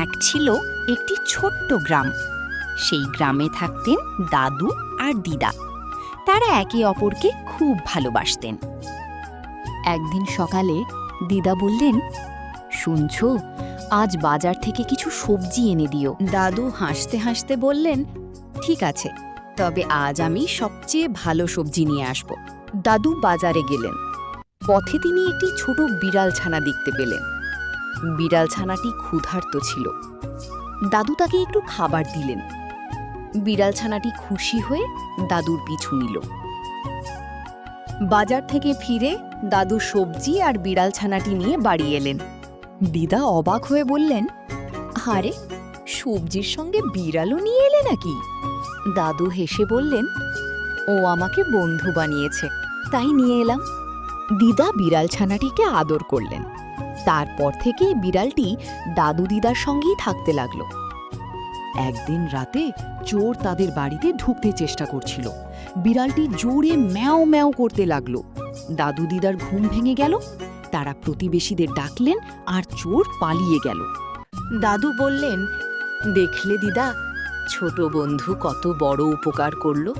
এক ছিল একটি ছোট্ট গ্রাম। সেই গ্রামে থাকতেন দাদু আর দিদা। তারা একে অপরকে খুব ভালোবাসতেন। একদিন সকালে দিদা বললেন, শুনছো, আজ বাজার থেকে কিছু সবজি এনে দিও। দাদু হাসতে হাসতে বললেন, ঠিক আছে, তবে আজ আমি সবচেয়ে ভালো সবজি নিয়ে আসব। দাদু বাজারে গেলেন। পথে তিনি একটি ছোট বিড়াল ছানা দেখতে পেলেন। বিড়াল ছানাটি ক্ষুধার্ত ছিল। দাদু তাকে একটু খাবার দিলেন। বিড়াল ছানাটি খুশি হয়ে দাদুর পিছু নিল। বাজার থেকে ফিরে দাদু সবজি আর বিড়াল ছানাটি নিয়ে বাড়ি এলেন। দিদা অবাক হয়ে বললেন, আরে, সবজির সঙ্গে বিড়ালও নিয়ে এলে নাকি? দাদু হেসে বললেন, ও আমাকে বন্ধু বানিয়েছে, তাই নিয়ে এলাম। দিদা বিড়াল ছানাটিকে আদর করলেন। তারপর থেকে বিড়ালটি দাদু দিদার সঙ্গেই থাকতে লাগলো। একদিন রাতে চোর তাদের বাড়িতে ঢুকতে চেষ্টা করছিল। বিড়ালটি জোরে ম্যাও ম্যাও করতে লাগলো। দাদু দিদার ঘুম ভেঙে গেল। তারা প্রতিবেশীদের ডাকলেন আর চোর পালিয়ে গেল। দাদু বললেন, দেখলে দিদা, ছোট বন্ধু কত বড় উপকার করলো।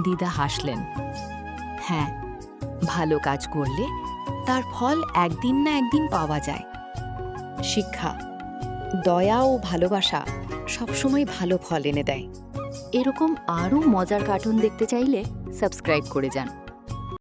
দিদা হাসলেন, হ্যাঁ, ভালো কাজ করলে তার ফল একদিন না একদিন পাওয়া যায়। শিক্ষা, দয়া ও ভালোবাসা সবসময় ভালো ফল এনে দেয়। এরকম আরও মজার কার্টুন দেখতে চাইলে সাবস্ক্রাইব করে যান।